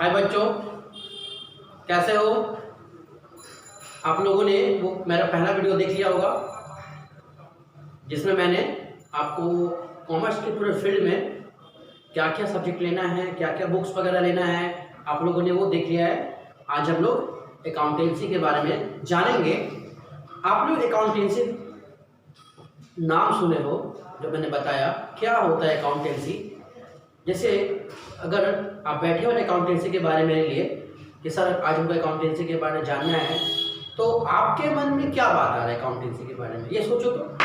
हाय बच्चों, कैसे हो? आप लोगों ने वो मेरा पहला वीडियो देख लिया होगा जिसमें मैंने आपको कॉमर्स के पूरे फील्ड में क्या क्या सब्जेक्ट लेना है, क्या क्या बुक्स वगैरह लेना है, आप लोगों ने वो देख लिया है। आज हम लोग अकाउंटेंसी के बारे में जानेंगे। आप लोग अकाउंटेंसी नाम सुने हो, जो मैंने बताया क्या होता है अकाउंटेंसी। जैसे अगर आप बैठे हो अकाउंटेंसी के बारे में लिए कि सर आज हमको अकाउंटेंसी के बारे में जानना है, तो आपके मन में क्या बात आ रहा है अकाउंटेंसी के बारे में? ये सोचो तो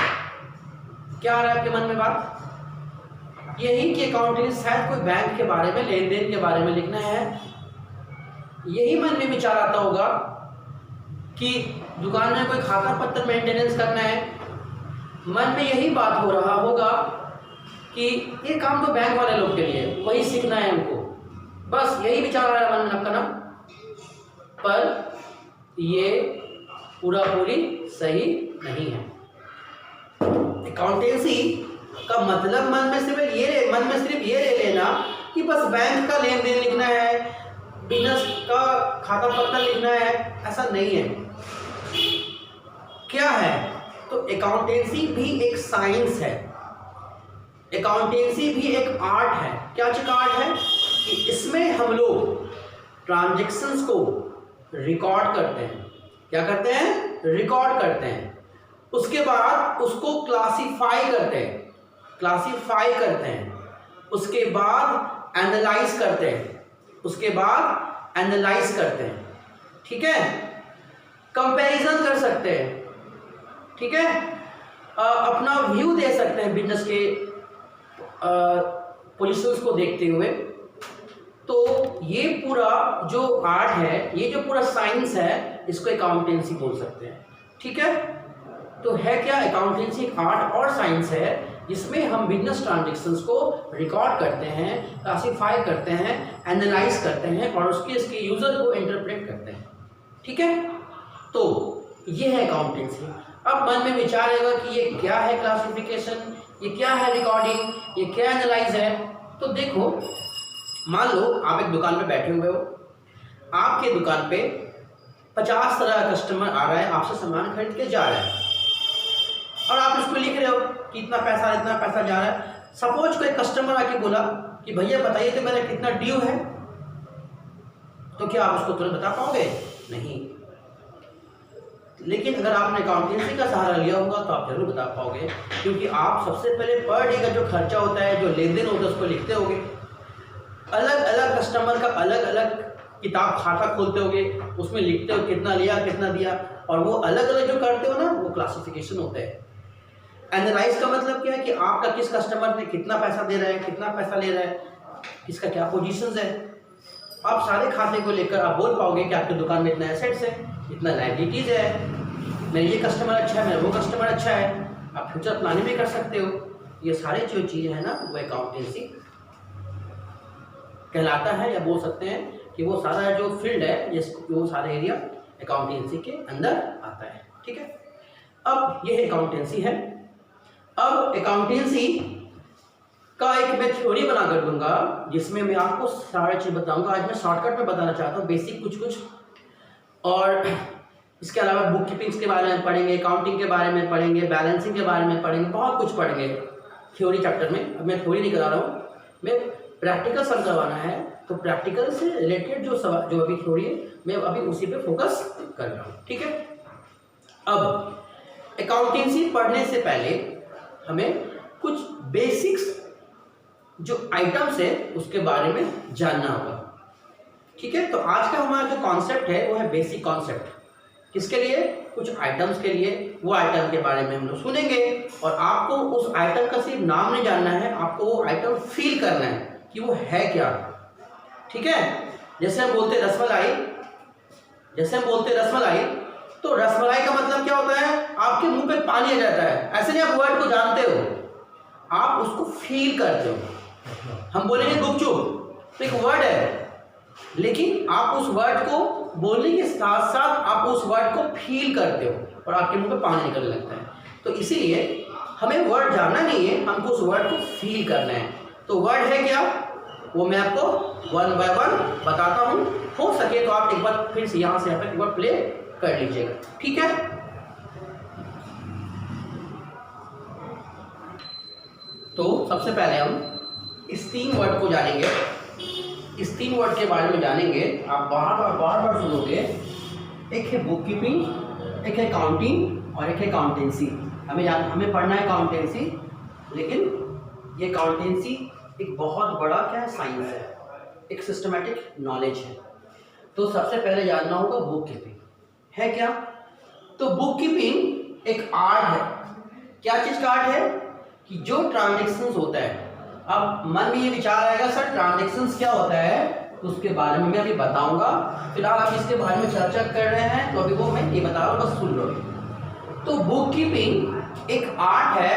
क्या आ रहा है आपके मन में बात? यही कि अकाउंटेंसी शायद कोई बैंक के बारे में, लेन देन के बारे में लिखना है। यही मन में विचार आता होगा कि दुकान में कोई खाता पत्र मेंटेनेंस करना है। मन में यही बात हो रहा होगा कि ये काम तो बैंक वाले लोग के लिए, वही सीखना है हमको। बस यही विचार आ रहा है मन में आपका ना। पर ये पूरी सही नहीं है। अकाउंटेंसी का मतलब मन में सिर्फ ये ले लेना कि बस बैंक का लेन देन लिखना है, बिजनेस का खाता पत्र लिखना है, ऐसा नहीं है। क्या है? तो अकाउंटेंसी भी एक साइंस है, अकाउंटेंसी भी एक आर्ट है। क्या चीज आर्ट है कि इसमें हम लोग ट्रांजैक्शंस को रिकॉर्ड करते हैं। क्या करते हैं? रिकॉर्ड करते हैं। उसके बाद उसको क्लासिफाई करते हैं, उसके बाद एनालाइज करते हैं, ठीक है। कंपैरिजन कर सकते हैं, ठीक है। अपना व्यू दे सकते हैं बिजनेस के पोजीशंस को देखते हुए। तो ये पूरा जो आर्ट है, ये जो पूरा साइंस है, इसको अकाउंटेंसी बोल सकते हैं, ठीक है। तो है क्या? अकाउंटेंसी एक आर्ट और साइंस है जिसमें हम बिजनेस ट्रांजैक्शंस को रिकॉर्ड करते हैं, क्लासिफाई करते हैं, एनालाइज करते हैं और इसके यूजर को इंटरप्रेट करते हैं, ठीक है। तो ये है अकाउंटेंसी। अब मन में विचार आएगा कि ये क्या है क्लासिफिकेशन, ये क्या है रिकॉर्डिंग, ये क्या एनालाइज है। तो देखो, मान लो आप एक दुकान पे बैठे हुए हो, आपके दुकान पे 50 तरह का कस्टमर आ रहा है, आपसे सामान खरीद के जा रहा है और आप उसको लिख रहे हो कि इतना पैसा जा रहा है। सपोज कोई कस्टमर आके बोला कि भैया बताइए तो मेरा कितना ड्यू है, तो क्या आप उसको तुरंत बता पाओगे? नहीं। लेकिन अगर आपने अकाउंटेंसी का सहारा लिया होगा तो आप जरूर बता पाओगे, क्योंकि आप सबसे पहले पर डे का जो खर्चा होता है, जो लेन देन होता है, उसको लिखते होगे। अलग अलग कस्टमर का अलग अलग किताब खाता खोलते होगे, उसमें लिखते हो कितना लिया कितना दिया, और वो अलग अलग जो करते हो ना, वो क्लासिफिकेशन होता है। एनालाइज का मतलब क्या है कि आपका किस कस्टमर ने कितना पैसा दे रहा है, कितना पैसा ले रहा है, किसका क्या पोजीशंस है। आप सारे खाते को लेकर आप बोल पाओगे कि आपकी दुकान में इतना एसेट्स है, इतना लायबिलिटीज है, मेरा ये कस्टमर अच्छा है, मेरा वो कस्टमर अच्छा है। आप फ्यूचर प्लानिंग भी कर सकते हो। ये सारी जो चीज़ें हैं ना, वो अकाउंटेंसी कहलाता है, या बोल सकते हैं कि वो सारा जो फील्ड है, वो सारे एरिया अकाउंटेंसी के अंदर आता है, ठीक है। अब ये अकाउंटेंसी है। अब अकाउंटेंसी का एक मैं थ्योरी बना कर दूंगा जिसमें मैं आपको सारी चीज़ बताऊंगा। आज मैं शॉर्टकट में बताना चाहता हूँ, बेसिक कुछ, और इसके अलावा बुक कीपिंग्स के बारे में पढ़ेंगे, अकाउंटिंग के बारे में पढ़ेंगे, बैलेंसिंग के बारे में पढ़ेंगे, बहुत कुछ पढ़ेंगे थ्योरी चैप्टर में। अब मैं थ्योरी नहीं करा रहा हूँ, मैं प्रैक्टिकल सम करवाना है, तो प्रैक्टिकल से रिलेटेड जो अभी थ्योरी है, मैं अभी उसी पे फोकस कर रहा हूँ, ठीक है। अब अकाउंटेंसी पढ़ने से पहले हमें कुछ बेसिक्स जो आइटम्स है उसके बारे में जानना होगा, ठीक है। तो आज का हमारा जो कॉन्सेप्ट है वो है बेसिक कॉन्सेप्ट। किसके लिए? कुछ आइटम्स के लिए। वो आइटम के बारे में हम लोग सुनेंगे और आपको उस आइटम का सिर्फ नाम नहीं जानना है, आपको वो आइटम फील करना है कि वो है क्या, ठीक है। जैसे हम बोलते रसमलाई, तो रसमलाई का मतलब क्या होता है? आपके मुंह पे पानी आ जाता है। ऐसे नहीं आप वर्ड को जानते हो, आप उसको फील करते हो। हम बोलेंगे गुपचुप, तो एक वर्ड है, लेकिन आप उस वर्ड को बोलने के साथ साथ आप उस वर्ड को फील करते हो और आपके मुंह पे पानी निकलने लगता है। तो इसीलिए हमें वर्ड जानना नहीं है, हमको उस वर्ड को फील करना है। तो वर्ड है क्या, वो मैं आपको वन बाय वन बताता हूँ। बार फिर से यहाँ से यहाँ तक एक बार प्ले कर लीजिएगा, ठीक है। तो सबसे पहले हम इस 3 वर्ड को जानेंगे, इस 3 वर्ड के बारे में जानेंगे। आप बार बार सुनोगे। एक है बुक कीपिंग, एक है अकाउंटिंग और एक है अकाउंटेंसी। हमें पढ़ना है अकाउंटेंसी, लेकिन ये अकाउंटेंसी एक बहुत बड़ा क्या है, साइंस है, एक सिस्टमेटिक नॉलेज है। तो सबसे पहले जानना होगा बुक कीपिंग है क्या। तो बुक कीपिंग एक आर्ट है। क्या चीज़ का आर्ट है कि जो ट्रांजेक्शन्स होता है, अब मन में ये विचार आएगा सर ट्रांजेक्शन्स क्या होता है, तो उसके बारे में मैं अभी बताऊंगा। फिलहाल आप इसके बारे में चर्चा कर रहे हैं तो अभी वो मैं ये बता रहा हूँ, बस सुन लो। तो बुक कीपिंग एक आर्ट है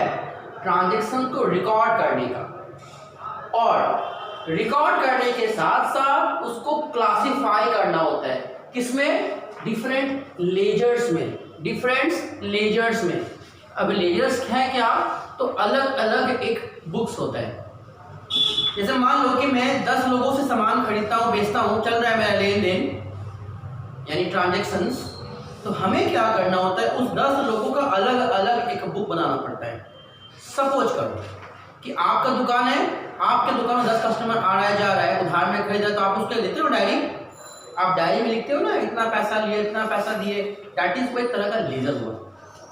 ट्रांजेक्शन को रिकॉर्ड करने का, और रिकॉर्ड करने के साथ साथ उसको क्लासिफाई करना होता है। किसमें? डिफरेंट लेजर्स में, डिफरेंट लेजर्स में। अब लेजर्स है क्या, तो अलग अलग एक बुक्स होता है। जैसे मान लो कि मैं 10 लोगों से सामान खरीदता हूँ, बेचता हूँ, चल रहा है मेरा लेन देन यानी ट्रांजेक्शन्स। तो हमें क्या करना होता है, उस 10 लोगों का अलग अलग एक बुक बनाना पड़ता है। सपोज करो कि आपका दुकान है, आपके दुकान में 10 कस्टमर आ रहा है जा रहा है, उधार में खरीदा, तो आप उसके देते हो डायरी, आप डायरी में लिखते हो ना इतना पैसा लिए, इतना पैसा दिए। दैट इज कोई तरह का लेजर हुआ,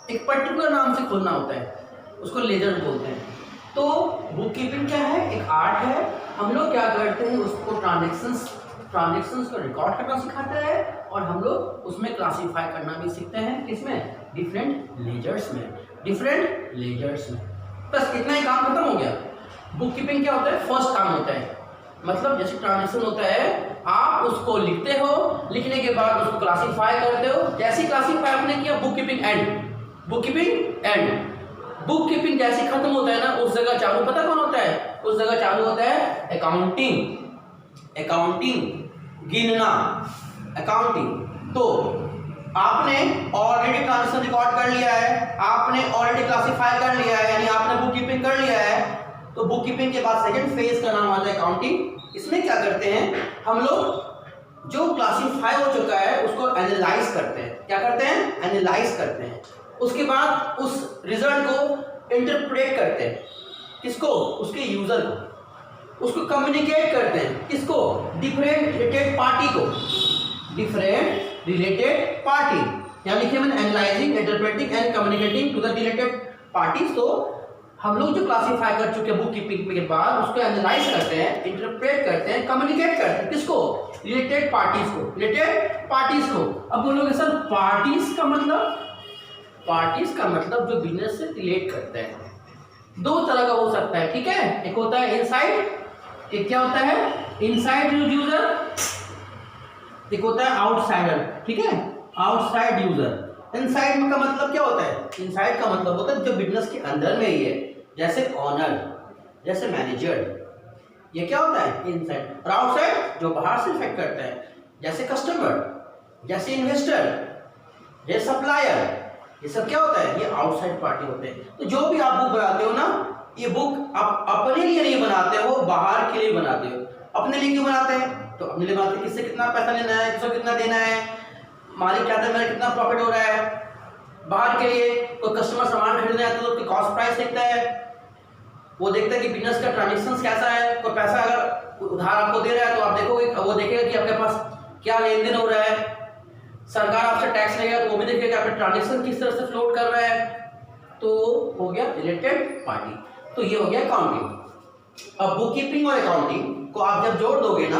एक पर्टिकुलर नाम से खोलना होता है, उसको लेजर बोलते हैं। तो बुक कीपिंग क्या है, एक आर्ट है। हम लोग क्या करते हैं, उसको ट्रांजेक्शन्स को रिकॉर्ड करना सिखाते हैं, और हम लोग उसमें क्लासीफाई करना भी सीखते हैं। किसमें? डिफरेंट लेजर्स में, डिफरेंट लेजर्स में। बस इतना ही काम खत्म हो गया। बुक कीपिंग क्या होता है, फर्स्ट काम होता है, मतलब जैसे ट्रांजेक्शन होता है, आप उसको लिखते हो, लिखने के बाद उसको क्लासीफाई करते हो। जैसे क्लासीफाई आपने किया, book keeping and, book keeping and. Book keeping जैसे खत्म होता है ना, उस जगह चालू पता कौन होता है, उस जगह चालू होता है अकाउंटिंग। अकाउंटिंग गिनना, अकाउंटिंग। तो आपने ऑलरेडी ट्रांजेक्शन रिकॉर्ड कर लिया है, आपने ऑलरेडी क्लासीफाई कर लिया है, यानी आपने बुक कीपिंग कर लिया है। तो बुक कीपिंग के बाद सेकंड फेज का नाम आता है अकाउंटिंग। इसमें क्या करते हैं हम लोग, जो क्लासीफाई हो चुका है उसको एनालाइज करते हैं। क्या करते हैं? एनालाइज करते हैं। उसके बाद उस रिजल्ट को इंटरप्रेट करते हैं। किसको? उसके यूजर को। उसको कम्युनिकेट करते हैं। किसको? डिफरेंट रिलेटेड पार्टी को, डिफरेंट रिलेटेड पार्टी। यहाँ लिखे मैंने analysing, interpreting and communicating to the related parties. तो हम लोग जो क्लासीफाई कर चुके हैं बुक कीपिंग के बाद, उसको एनालाइज करते हैं, इंटरप्रेट करते हैं, कम्युनिकेट करते हैं। किसको? रिलेटेड पार्टीज को, रिलेटेड पार्टीज को। अब बोलोगे सर पार्टीज का मतलब? पार्टीज का मतलब जो बिजनेस से रिलेट करते हैं। 2 तरह का हो सकता है, ठीक है। एक होता है इनसाइड, एक क्या होता है इनसाइड यूजर, एक होता है आउटसाइडर, ठीक है, आउटसाइड यूजर। इनसाइड का मतलब क्या होता है? इनसाइड का मतलब होता है जो बिजनेस के अंदर में ही है, जैसे ऑनर, जैसे मैनेजर, ये क्या होता है इनसाइड। और आउटसाइड जो बाहर से इफेक्ट करता है, जैसे कस्टमर, जैसे इन्वेस्टर, जैसे सप्लायर, ये सब क्या होता है, ये आउटसाइड पार्टी होते हैं। तो जो भी आप बुक बनाते हो ना, ये बुक आप अपने लिए नहीं बनाते हो, बाहर के लिए बनाते हो। अपने लिए क्यों बनाते हैं? तो अपने लिए बनाते हैं किससे कितना पैसा लेना है, किसको कितना देना है, मालिक क्या है, मेरा कितना प्रॉफिट हो रहा है। बाहर के लिए कोई कस्टमर सामान खरीदने आता है तो उसकी कॉस्ट प्राइस देखता है, वो देखता है कि बिजनेस का ट्रांजेक्शन कैसा है। कोई पैसा अगर उधार आपको दे रहा है तो आप देखोगे, वो देखेगा कि आपके पास क्या लेन देन हो रहा है। सरकार आपसे टैक्स लेगा तो वो भी देखेगा आपका ट्रांजेक्शन किस तरह से फ्लोट कर रहा है। तो हो गया रिलेटेड पार्टी। तो ये हो गया अकाउंटिंग। अब बुक कीपिंग और अकाउंटिंग को आप जब जोड़ दोगे ना,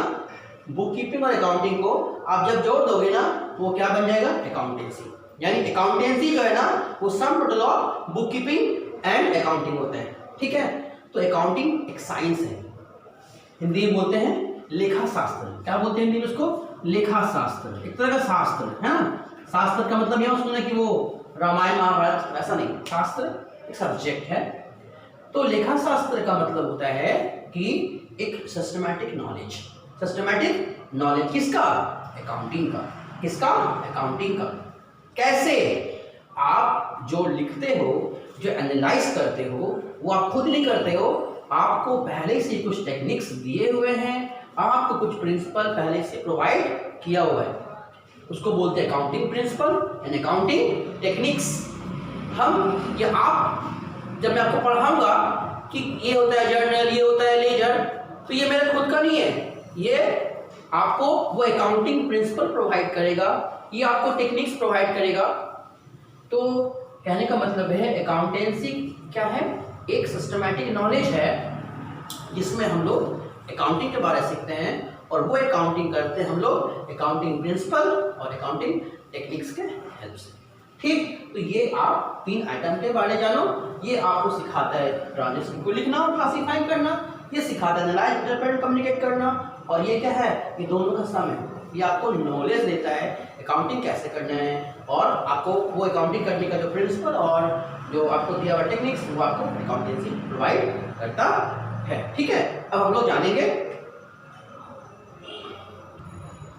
बुक कीपिंग और अकाउंटिंग को आप जब जोड़ दोगे ना, तो वो क्या बन जाएगा, अकाउंटेंसी। यानी अकाउंटेंसी जो है ना, वो sum total of book keeping and accounting होता है, ठीक है। तो अकाउंटिंग एक साइंस है, हिंदी में बोलते हैं लेखा शास्त्र। क्या बोलते हैं हिंदी में उसको? लेखा शास्त्र, एक तरह का शास्त्र है ना। शास्त्र का मतलब यह सुनना कि वो रामायण महाभारत, ऐसा नहीं। शास्त्र एक सब्जेक्ट है। तो लेखा शास्त्र का मतलब होता है कि एक सिस्टमैटिक नॉलेज, सिस्टमैटिक नॉलेज किसका? अकाउंटिंग का। किसका? अकाउंटिंग का। कैसे? आप जो लिखते हो, जो एनालाइज करते हो, वो आप खुद नहीं करते हो, आपको पहले से कुछ टेक्निक्स दिए हुए हैं, आपको कुछ प्रिंसिपल पहले से प्रोवाइड किया हुआ है। उसको बोलते हैं accounting principle and accounting techniques. हम या आप जब मैं आपको पढ़ाऊंगा कि ये होता है जर्नल, ये होता है लेजर, तो ये मेरा खुद का नहीं है, ये आपको वो अकाउंटिंग प्रिंसिपल प्रोवाइड करेगा, ये आपको टेक्निक्स प्रोवाइड करेगा। तो कहने का मतलब है अकाउंटेंसी क्या है, एक सिस्टमैटिक नॉलेज है जिसमें हम लोग अकाउंटिंग के बारे में सीखते हैं और वो अकाउंटिंग करते हैं हम लोग अकाउंटिंग प्रिंसिपल और अकाउंटिंग टेक्निक्स के हेल्प से। ठीक, तो ये आप 3 आइटम के बारे में जानो। ये आपको सिखाता है ट्रांजेक्शन को लिखना और क्लासीफाई करना, ये सिखाता है एनालाइज, इंटरप्रेट, कम्युनिकेट करना, और ये क्या है, ये दोनों का सम है। ये आपको नॉलेज देता है अकाउंटिंग कैसे करना है और आपको वो अकाउंटिंग करने का जो प्रिंसिपल और जो आपको दिया हुआ टेक्निक्स वो आपको अकाउंटेंसी प्रोवाइड करता है। ठीक है, अब हम लोग जानेंगे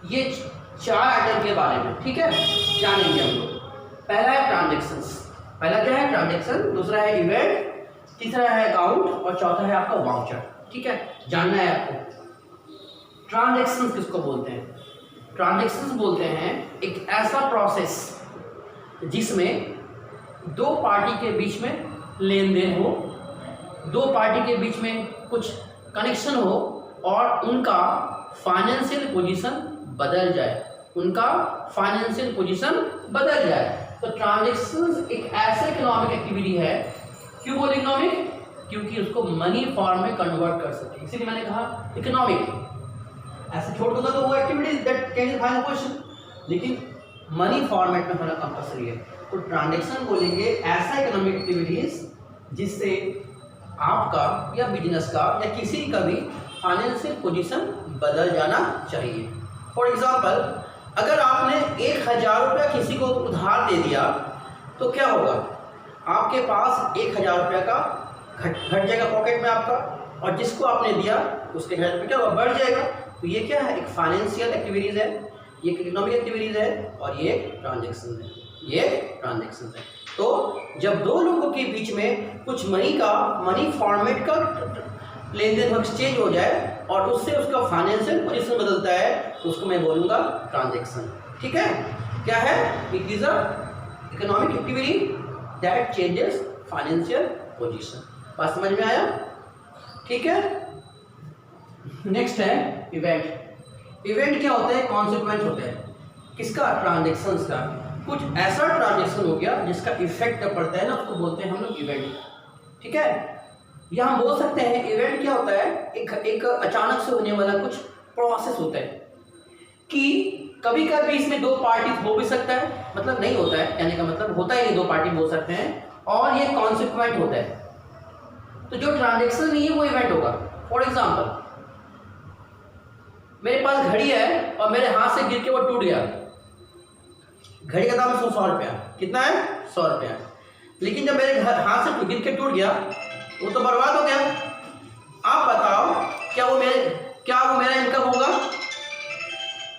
ये 4 आइटम के बारे में। ठीक है, जानेंगे हम लोग। पहला है ट्रांजेक्शंस, पहला क्या है ट्रांजेक्शन, दूसरा है इवेंट, तीसरा है अकाउंट और चौथा है आपका वाउचर। ठीक है, जानना है आपको ट्रांजेक्शंस किसको बोलते हैं। ट्रांजेक्शंस बोलते हैं एक ऐसा प्रोसेस जिसमें 2 पार्टी के बीच में लेन देन हो, 2 पार्टी के बीच में कुछ कनेक्शन हो और उनका फाइनेंशियल पोजीशन बदल जाए, उनका फाइनेंशियल पोजीशन बदल जाए। तो ट्रांजेक्शंस एक ऐसा इकोनॉमिक एक्टिविटी है, क्यों बोले इकोनॉमिक, क्योंकि उसको मनी फॉर्म में कन्वर्ट कर सके, इसीलिए मैंने कहा इकोनॉमिक। ऐसे छोड़ दो तो वो activities that can final question, लेकिन मनी फॉर्मेट में होना कंपलसरी है। तो ट्रांजेक्शन बोलेंगे ऐसा इकोनॉमिक एक्टिविटीज जिससे आपका या बिजनेस का या किसी का भी फाइनेंशियल पोजीशन बदल जाना चाहिए। फॉर एग्जांपल, अगर आपने 1000 रुपया किसी को उधार दे दिया तो क्या होगा, आपके पास 1000 रुपया का घट जाएगा पॉकेट में आपका, और जिसको आपने दिया उसके घर पे क्या होगा, बढ़ जाएगा। तो ये क्या है, एक फाइनेंशियल एक्टिविटीज है, ये इकोनॉमिक एक्टिविटीज है और ये ट्रांजेक्शन है, ये ट्रांजेक्शन है। तो जब 2 लोगों के बीच में कुछ मनी फॉर्मेट का लेन देन एक्सचेंज हो जाए और उससे उसका फाइनेंशियल पोजीशन बदलता है तो उसको मैं बोलूँगा ट्रांजेक्शन। ठीक है, क्या है, it is a economic activity that changes financial position. बात समझ में आया? ठीक है, नेक्स्ट है इवेंट। इवेंट क्या होता है, कॉन्सिक्वेंस होता है किसका, ट्रांजेक्शंस का। कुछ ऐसा ट्रांजेक्शन हो गया जिसका इफेक्ट पड़ता है ना, उसको बोलते हैं हम लोग इवेंट। ठीक है, या हम बोल सकते हैं इवेंट क्या होता है, एक अचानक से होने वाला कुछ प्रोसेस होता है कि कभी कभी इसमें 2 पार्टी हो भी सकता है, मतलब नहीं होता है, कहने का मतलब होता ही नहीं, 2 पार्टी बोल सकते हैं, और ये कॉन्सिक्वेंट होता है। तो जो ट्रांजेक्शन नहीं है वो इवेंट होगा। फॉर एग्जाम्पल, मेरे पास घड़ी है और मेरे हाथ से गिर के वो टूट गया, घड़ी का दाम 100 रुपया, कितना है, 100 रुपया, लेकिन जब मेरे हाथ से गिर के टूट गया वो तो बर्बाद हो गया। आप बताओ क्या वो मेरा इनकम होगा,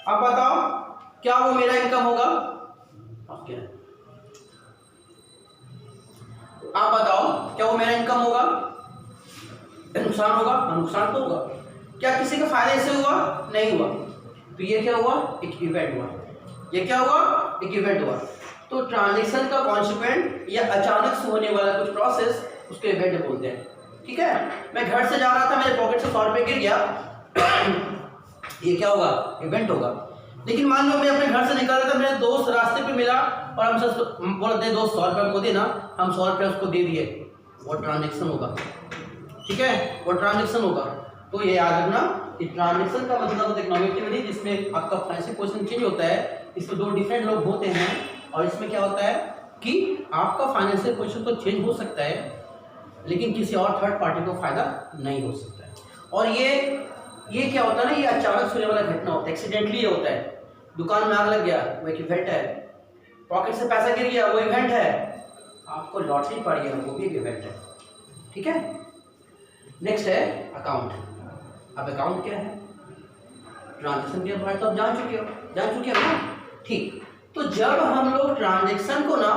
आप बताओ क्या वो मेरा इनकम होगा, आप बताओ क्या वो मेरा इनकम होगा, नुकसान होगा, नुकसान तो होगा। क्या किसी का फायदे से हुआ, नहीं हुआ, तो ये क्या हुआ, एक इवेंट हुआ, ये क्या हुआ, एक इवेंट हुआ। तो ट्रांजेक्शन का कॉन्सिक्वेंट या अचानक से होने वाला कुछ प्रोसेस उसको इवेंट बोलते हैं। ठीक है, मैं घर से जा रहा था, मेरे पॉकेट से 100 रुपये गिर गया, ये क्या होगा, इवेंट होगा। लेकिन मान लो मैं अपने घर से निकल रहा था, मेरे दोस्त रास्ते पे मिला और हमसे बोला दे दोस्त 100 रुपये हमको देना, हम 100 रुपये उसको दे दिए, वो ट्रांजेक्शन होगा। ठीक है, वो ट्रांजेक्शन होगा। तो ये याद रखना कि ट्रांजेक्शन का मतलब इकोनॉमिक एक्टिविटी जिसमें आपका फाइनेंशियल पोजीशन चेंज होता है, इसमें 2 डिफरेंट लोग होते हैं और इसमें क्या होता है कि आपका फाइनेंशियल पोजीशन तो चेंज हो सकता है लेकिन किसी और थर्ड पार्टी को फायदा नहीं हो सकता है। और ये क्या होता है ना, ये अचानक होने वाला घटना होता है, एक्सीडेंटली ये होता है। दुकान में आग लग गया, वो एक इवेंट है, पॉकेट से पैसा गिर गया, वो इवेंट है, आपको लॉटरी पड़ गया, वो भी एक इवेंट है। ठीक है, नेक्स्ट है अकाउंट। अब अकाउंट क्या है, ट्रांजेक्शन के बारे तो आप जान चुके हो ना। ठीक, तो जब हम लोग ट्रांजेक्शन को ना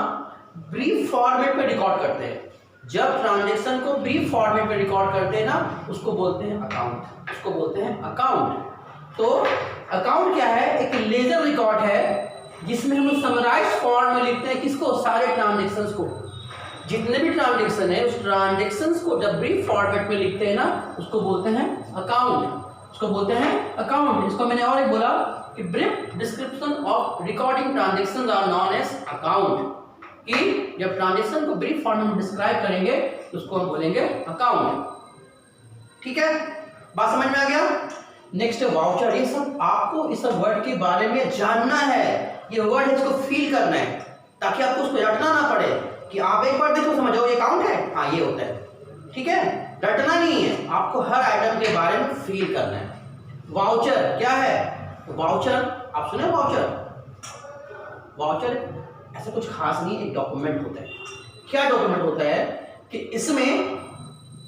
ब्रीफ फॉर्मेट में रिकॉर्ड करते हैं, जब ट्रांजेक्शन को ब्रीफ फॉर्मेट में रिकॉर्ड करते हैं ना, उसको बोलते हैं अकाउंट, उसको बोलते हैं अकाउंट। तो अकाउंट क्या है, एक लेजर रिकॉर्ड है जिसमें हम लोग समराइज फॉर्म में लिखते हैं किसको, सारे ट्रांजेक्शंस को, जितने भी ट्रांजेक्शन है उस ट्रांजेक्शंस को जब ब्रीफ फॉर्मेट में लिखते हैं ना उसको बोलते हैं अकाउंट, उसको बोलते हैं अकाउंट। इसको मैंने और एक बोला कि brief description of recording transactions are known as account, कि जब ट्रांजेक्शन को ब्रीफ फॉर्मेट में डिस्क्राइब करेंगे तो उसको हम बोलेंगे अकाउंट। ठीक है, बात समझ में आ गया। नेक्स्ट है वाउचर। ये सब आपको इस वर्ड के बारे में जानना है, ये वर्ड है इसको फील करना है ताकि आपको उसको रटना ना पड़े कि आप एक बार देखो समझ जाओ ये अकाउंट है, हाँ ये होता है। ठीक है, रटना नहीं है, आपको हर आइटम के बारे में फील करना है। वाउचर क्या है, वाउचर आप सुने वाउचर, वाउचर ऐसा कुछ खास नहीं, एक डॉक्यूमेंट होता है। क्या डॉक्यूमेंट होता है कि इसमें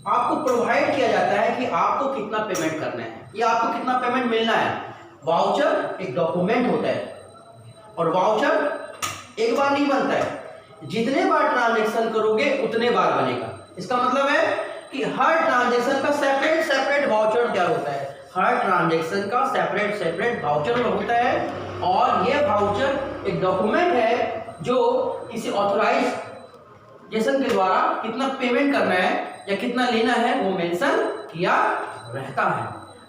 आपको प्रोवाइड किया जाता है कि आपको कितना पेमेंट करना है या आपको कितना पेमेंट मिलना है। वाउचर एक डॉक्यूमेंट होता है और वाउचर एक बार नहीं बनता है, जितने बार ट्रांजैक्शन करोगे उतने बार बनेगा। इसका मतलब है कि हर ट्रांजैक्शन का सेपरेट सेपरेट वाउचर क्या होता है, हर ट्रांजैक्शन का सेपरेट सेपरेट वाउचर होता है और ये वाउचर एक डॉक्यूमेंट है जो किसी ऑथराइजेशन के द्वारा कितना पेमेंट करना है या कितना लेना है वो मेंशन किया रहता है।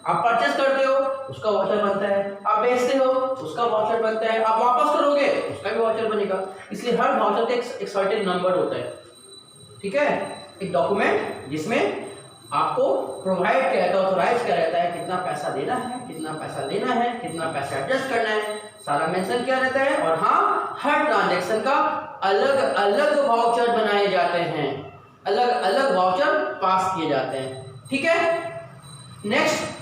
आप परचेस करते हो उसका वाउचर बनता है, आप बेचते हो उसका वाउचर बनता है, आप वापस करोगे उसका भी वाउचर बनेगा। इसलिए हर वाउचर का एक सर्टेन नंबर होता है। ठीक है, एक डॉक्यूमेंट जिसमें आपको प्रोवाइड किया रहता है, ऑथराइज किया रहता है कितना पैसा देना है, कितना पैसा लेना है, कितना पैसा एडजस्ट करना है, सारा मेंशन किया रहता है। और हाँ, हर ट्रांजैक्शन का अलग अलग वाउचर बनाए जाते हैं, अलग अलग वाउचर पास किए जाते हैं। ठीक है, नेक्स्ट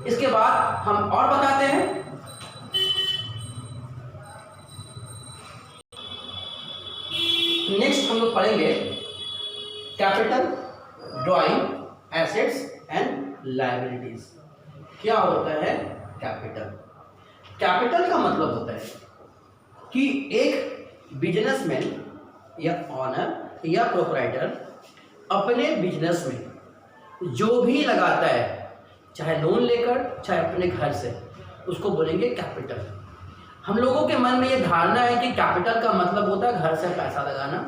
इसके बाद हम और बताते हैं। नेक्स्ट हम लोग पढ़ेंगे capital, drawing, assets and liabilities. क्या होता है कैपिटल? कैपिटल का मतलब होता है कि एक बिजनेसमैन या ऑनर या प्रोप्राइटर अपने बिजनेस में जो भी लगाता है, चाहे लोन लेकर चाहे अपने घर से, उसको बोलेंगे कैपिटल। हम लोगों के मन में ये धारणा है कि कैपिटल का मतलब होता है घर से पैसा लगाना,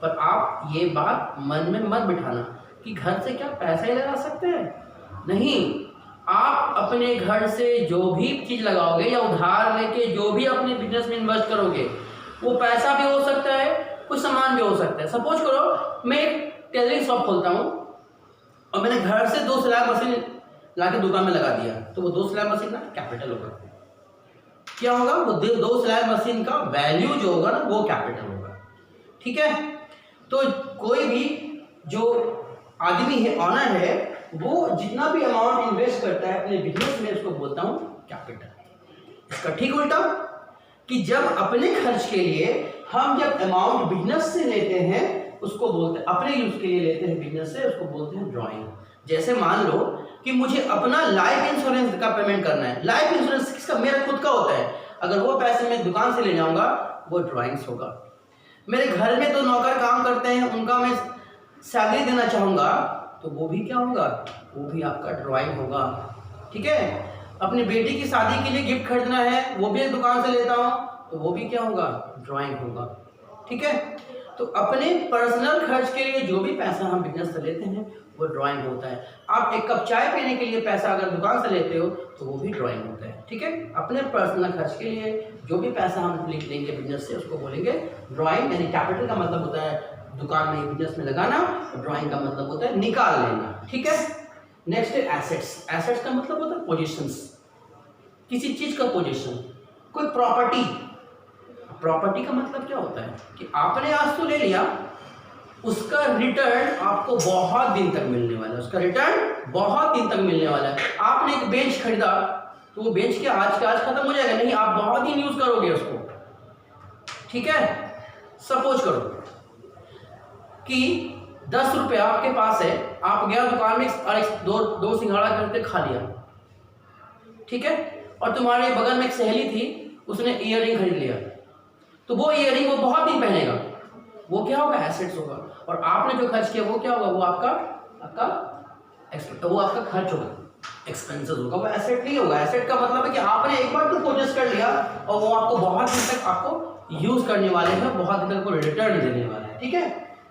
पर आप ये बात मन में मत बिठाना कि घर से क्या पैसा ही लगा सकते हैं। नहीं, आप अपने घर से जो भी चीज़ लगाओगे या उधार लेके जो भी अपने बिजनेस में इन्वेस्ट करोगे वो पैसा भी हो सकता है, कुछ सामान भी हो सकता है। सपोज करो मैं एक टेलरिंग शॉप खोलता हूँ और मैंने घर से 2 सिलाई मशीन ला के दुकान में लगा दिया, तो वो 2 सिलाई मशीन ना कैपिटल होगा। क्या होगा, वो 2 सिलाई मशीन का वैल्यू जो होगा ना वो कैपिटल होगा। ठीक है, तो कोई भी जो आदमी है, ऑनर है, वो जितना भी अमाउंट इन्वेस्ट करता है अपने बिजनेस में उसको बोलता हूँ कैपिटल। इसका ठीक उल्टा कि जब अपने खर्च के लिए हम जब अमाउंट बिजनेस से लेते हैं उसको बोलते हैं, अपने यूज के लिए लेते हैं बिजनेस से, उसको बोलते हैं ड्राइंग। जैसे मान लो कि मुझे अपना लाइफ इंश्योरेंस का पेमेंट करना है, लाइफ इंश्योरेंस किसका, मेरा खुद का होता है, अगर वो पैसे मैं दुकान से ले जाऊंगा वो ड्राइंग्स होगा। मेरे घर में 2 नौकर काम करते हैं, उनका मैं सैलरी देना चाहूँगा तो वो भी क्या होगा, वो भी आपका ड्राइंग होगा। ठीक है, अपनी बेटी की शादी के लिए गिफ्ट खरीदना है वो भी एक दुकान से लेता हूँ तो वो भी क्या होगा, ड्राइंग होगा। ठीक है, तो अपने पर्सनल खर्च के लिए जो भी पैसा हम बिजनेस से लेते हैं वो ड्राइंग होता है। आप एक कप चाय पीने के लिए पैसा अगर दुकान से लेते हो तो वो भी ड्राइंग होता है। ठीक है, अपने पर्सनल खर्च के लिए जो भी पैसा हम लिख लेंगे बिजनेस से उसको बोलेंगे ड्राइंग। यानी कैपिटल का मतलब होता है दुकान में बिजनेस में लगाना, और ड्राइंग का मतलब होता है निकाल लेना। ठीक है, नेक्स्ट है एसेट्स। एसेट्स का मतलब होता है पोजीशंस, किसी चीज का पोजीशन, कोई प्रॉपर्टी। प्रॉपर्टी का मतलब क्या होता है कि आपने आज तो ले लिया, उसका रिटर्न आपको बहुत दिन तक मिलने वाला है, उसका रिटर्न बहुत दिन तक मिलने वाला है। आपने एक बेंच खरीदा तो वो बेंच के आज खत्म हो जाएगा नहीं, आप बहुत दिन यूज करोगे उसको। ठीक है, सपोज करो कि 10 रुपया आपके पास है, आप गया दुकान में और दो सिंघाड़ा करके खा लिया। ठीक है, और तुम्हारे बगल में एक सहेली थी, उसने ईयररिंग खरीद लिया, तो वो ईयररिंग वो बहुत दिन पहनेगा, वो क्या होगा, एसेट्स होगा। और आपने जो खर्च किया वो क्या होगा, वो आपका वो आपका खर्च होगा। एक्सपेंसेस होगा, वो एसेट नहीं होगा। एसेट का मतलब है कि आपने एक बार तो परचेस कर लिया और वो आपको बहुत दिन तक आपको यूज करने वाले हैं, बहुत दिन तक को रिटर्न देने वाला है, ठीक है।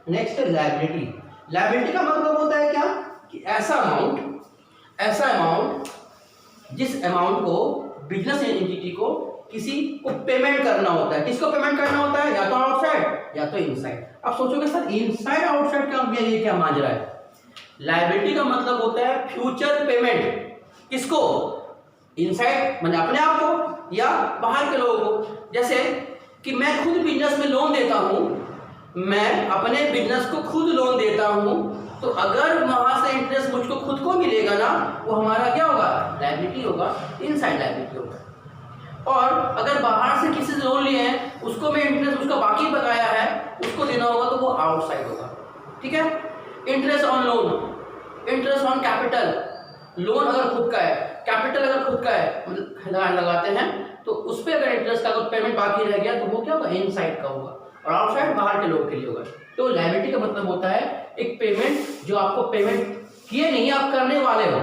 नेक्स्ट है लायबिलिटी। लायबिलिटी का मतलब होता है क्या कि ऐसा अमाउंट जिस अमाउंट को बिजनेस एंटिटी को किसी को पेमेंट करना होता है। किसको पेमेंट करना होता है? या तो आउटसाइड या तो इनसाइड। अब सोचोगे सर इनसाइड आउटसाइड का ये क्या माजरा है? लायबिलिटी का मतलब होता है फ्यूचर पेमेंट। किसको? इनसाइड मतलब अपने आप को या बाहर के लोगों को। जैसे कि मैं खुद बिजनेस में लोन देता हूं, मैं अपने बिजनेस को खुद लोन देता हूं, तो अगर वहां से इंटरेस्ट मुझको खुद को मिलेगा ना, वो हमारा क्या होगा? लायबिलिटी होगा, इनसाइड लायबिलिटी होगा। और अगर बाहर से किसी से लोन लिए हैं, उसको मैं इंटरेस्ट उसका बाकी बकाया है उसको देना होगा, तो वो आउटसाइड होगा, ठीक है। Interest on loan, interest on capital. Loan अगर खुद का है, कैपिटल अगर खुद का है, मतलब लगाते हैं, तो उस पर अगर इंटरेस्ट का अगर पेमेंट बाकी रह गया तो वो क्या होगा? इनसाइड का होगा, और आउटसाइड बाहर के लोग के लिए होगा। तो लायबिलिटी का मतलब होता है एक पेमेंट जो आपको पेमेंट किए नहीं, आप करने वाले हो,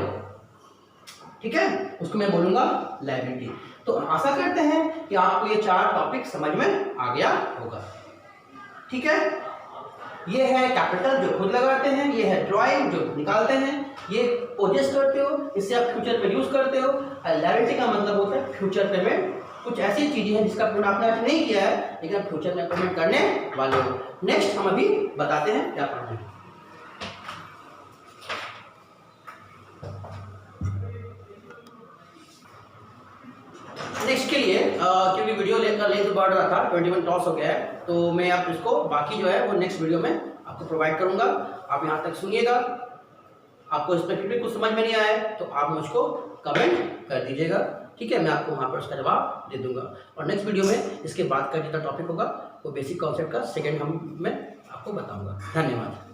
ठीक है, उसको मैं बोलूंगा लायबिलिटी। तो आशा करते हैं कि आपको ये 4 टॉपिक समझ में आ गया होगा, ठीक है। ये है कैपिटल जो खुद लगाते हैं, ये है ड्राइंग जो निकालते हैं, ये पोजेस करते हो, इससे आप फ्यूचर में यूज करते हो। लायबिलिटी का मतलब होता है फ्यूचर पेमेंट। कुछ ऐसी चीजें हैं जिसका पेमेंट आपने आज नहीं किया है लेकिन आप फ्यूचर में पेमेंट करने वाले हो। नेक्स्ट हम अभी बताते हैं क्या पढ़ना है। नेक्स्ट के लिए क्योंकि वीडियो लेकर लेंथ बढ़ रहा था, 21 क्रॉस हो गया है, तो मैं आप इसको बाकी जो है वो नेक्स्ट वीडियो में आपको प्रोवाइड करूंगा। आप यहाँ तक सुनिएगा। आपको इसमें फिर भी कुछ समझ में नहीं आया है तो आप मुझको कमेंट कर दीजिएगा, ठीक है, मैं आपको वहाँ पर उसका जवाब दे दूंगा। और नेक्स्ट वीडियो में इसके बाद का जितना टॉपिक होगा वो बेसिक कॉन्सेप्ट का सेकेंड हम मैं आपको बताऊंगा। धन्यवाद।